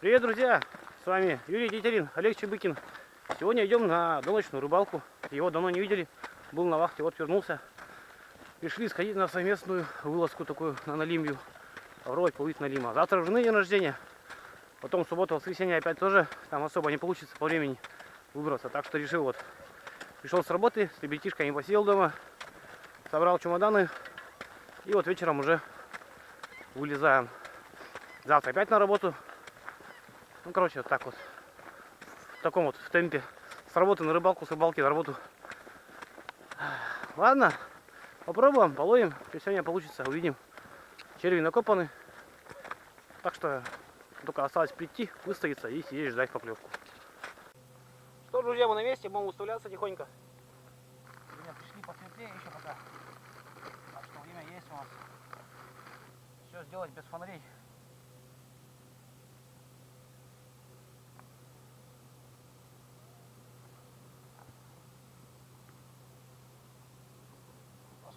Привет, друзья! С вами Юрий Тетерин, Олег Чебыкин. Сегодня идем на доночную рыбалку. Его давно не видели. Был на вахте, вот вернулся. Решили сходить на совместную вылазку такую на налимью. Попробовать половить налима. Завтра у жены день рождения. Потом суббота, воскресенье опять тоже. Там особо не получится по времени выбраться. Так что решил вот. Пришел с работы, с ребятишками посидел дома. Собрал чемоданы. И вот вечером уже вылезаем. Завтра опять на работу. Ну, короче, вот так вот. В таком вот в темпе. С работы на рыбалку, с рыбалки на работу. Ладно, попробуем, половим. Что сегодня получится, увидим. Черви накопаны. Так что только осталось прийти, выставиться и сидеть ждать поклевку. Что, друзья, мы на месте, будем выставляться тихонько. Сегодня пришли посветлее еще пока. Так что время есть у нас. Все сделать без фонарей.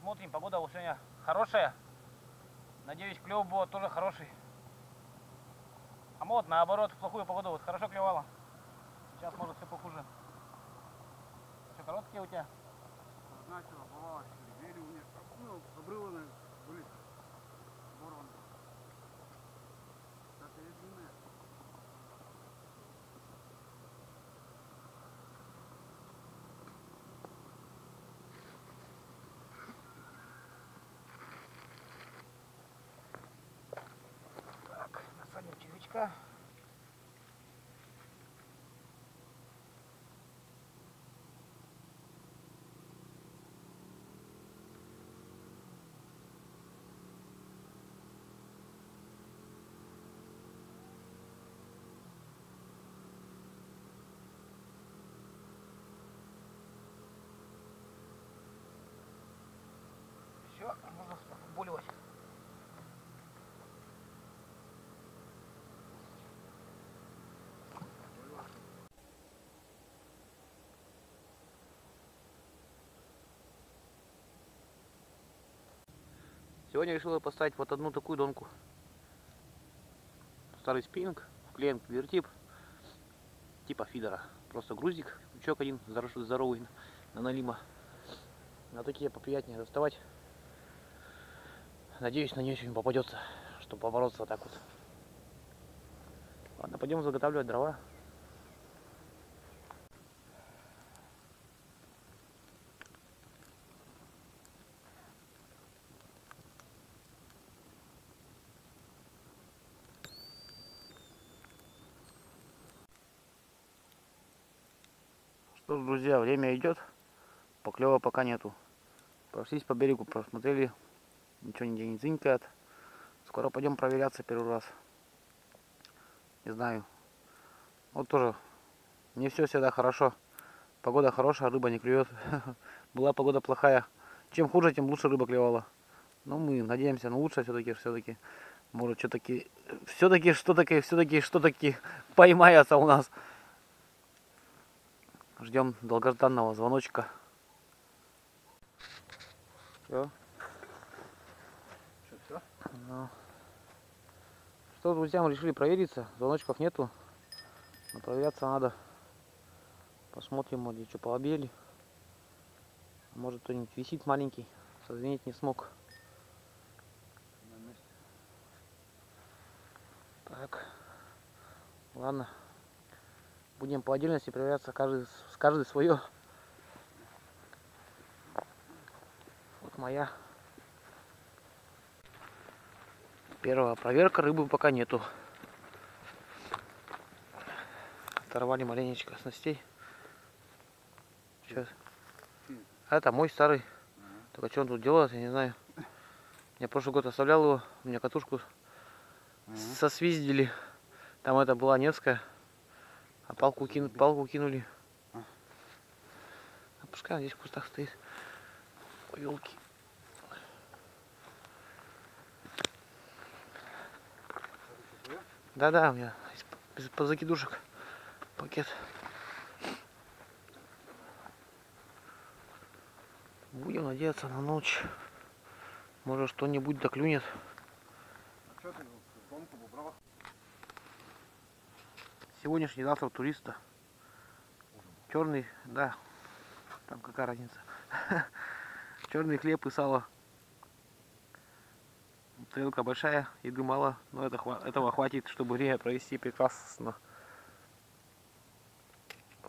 Смотрим, погода вот сегодня хорошая. Надеюсь, клев будет тоже хороший. А вот наоборот, в плохую погоду вот хорошо клевало. Сейчас может все похуже. Все короткие у тебя? Начало, бывало, двери у них, ну, обрываны были, оборваны. Кстати, длинные. Так, насадим червячка. Все, можно пофутболивать. Сегодня решила поставить вот одну такую донку. Старый спиннинг, вклеен квертип, типа фидера. Просто грузик, крючок один здоровый на налима. На такие поприятнее доставать. Надеюсь, на нее сегодня попадется, чтобы побороться вот так вот. Ладно, пойдем заготавливать дрова. Что ж, друзья, время идет, поклёва пока нету. Прошлись по берегу, просмотрели, ничего нигде не дзынькает. Скоро пойдем проверяться первый раз. Не знаю. Вот тоже, не все всегда хорошо. Погода хорошая, рыба не клюет. Была погода плохая. Чем хуже, тем лучше рыба клевала. Но мы надеемся на лучшее все-таки. Может, все-таки поймается у нас. Ждем долгожданного звоночка. Все. Все? Ну. Что, друзья, мы решили провериться. Звоночков нету. Но проверяться надо. Посмотрим, может, что пообъели. Может, кто-нибудь висит маленький. Созвонить не смог. На месте. Так. Ладно. Будем по отдельности проверяться, каждый свое. Вот моя первая проверка, рыбы пока нету. Оторвали маленечко снастей. Сейчас. Это мой старый. Только что он тут делает, я не знаю. Я прошлый год оставлял его, у меня катушку сосвиздили. Там это была Невская. А палку кинули. А пускай здесь в кустах стоит. Ой, елки. Да, у меня из-под закидушек пакет. Будем надеяться на ночь. Может, что-нибудь доклюнет. А что ты гонку убрал? сегодняшний, завтра туриста. Черный, да, там какая разница. Черный хлеб и сало. Тарелка большая, еды мало, но этого хватит, чтобы время провести прекрасно.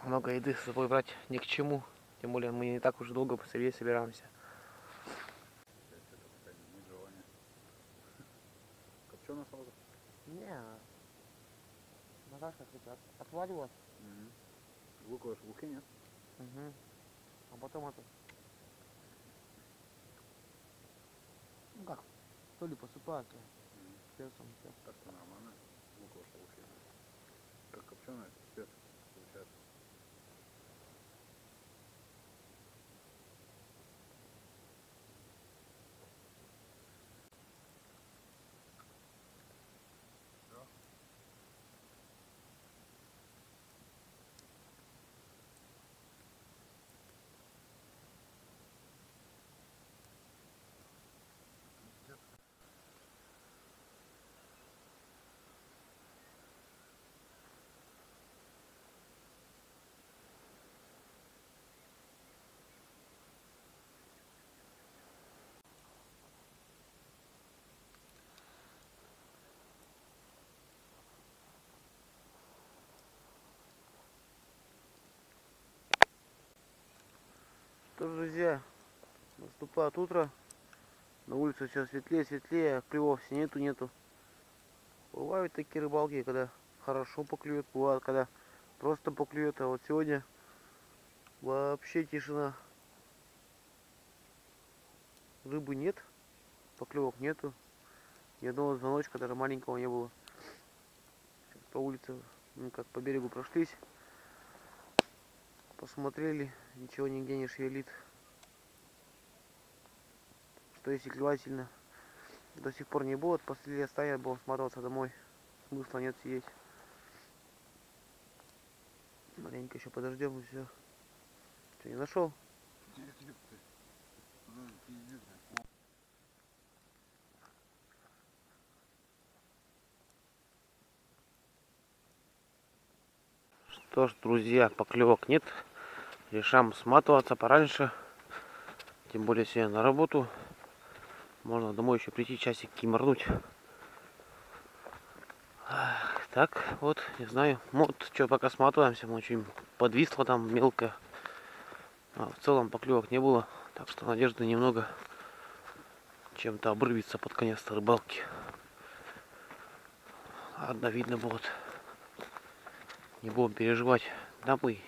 Много еды с собой брать ни к чему. Тем более мы не так уж долго по себе собираемся. Копченое сразу? Не, Наташка отваривалась. Луковые шелухи нет? Угу. А потом это... Ну как, то ли посыпается перцем, все. Так-то нормально. Луковые шелухи. Как копченое, спец получается. Что ж, друзья, наступает утро. На улице все светлее, клевов все нету. Бывают такие рыбалки, когда хорошо поклюет, бывает, когда просто поклюет. А вот сегодня вообще тишина. Рыбы нет, поклевок нету. Ни одного звоночка, даже маленького не было. Сейчас по улице, ну как по берегу прошлись. Посмотрели, ничего нигде не шевелит. Что если клевать сильно до сих пор не будет, после стоять будем смотаться домой. Смысла нет сидеть. Маленько еще подождем и все. Что, не нашел? Что ж, друзья, поклевок нет. Решаем сматываться пораньше. Тем более сегодня на работу. Можно домой еще прийти, часик киморнуть. Так, вот, не знаю. Вот, что, пока сматываемся, мы очень подвисло там мелко. А в целом поклевок не было. Так что надежды немного чем-то обрывится под конец рыбалки. Ладно, видно будет. Не будем переживать. Да мы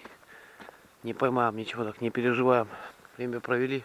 не поймаем ничего, так не переживаем. Время провели.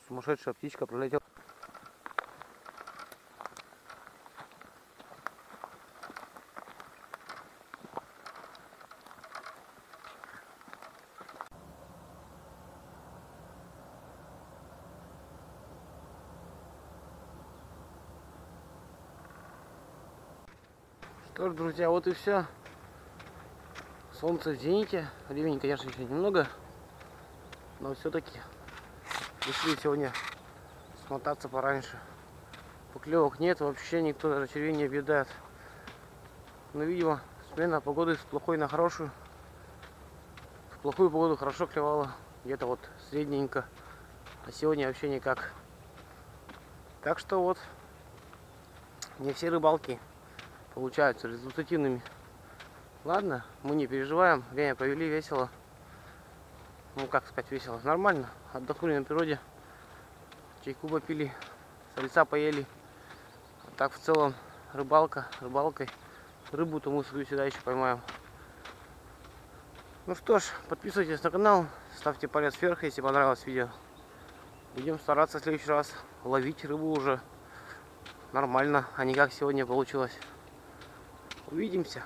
Сумасшедшая птичка пролетела. Что ж, друзья, вот и все. Солнце в зените. Времени, конечно, еще немного. Но все-таки решили сегодня смотаться пораньше. Поклевок нет, вообще никто даже червей не объедает. Но, видимо, смена погоды с плохой на хорошую. В плохую погоду хорошо клевало. Где-то вот средненько. А сегодня вообще никак. Так что вот, не все рыбалки получаются результативными. Ладно, мы не переживаем. Время провели весело. Ну, как сказать, весело. Нормально. Отдохнули на природе. Чайку попили. Сальца поели. А так в целом рыбалкой. Рыбу-то мы сюда еще поймаем. Ну что ж, подписывайтесь на канал. Ставьте палец вверх, если понравилось видео. Будем стараться в следующий раз ловить рыбу уже нормально, а не как сегодня получилось. Увидимся.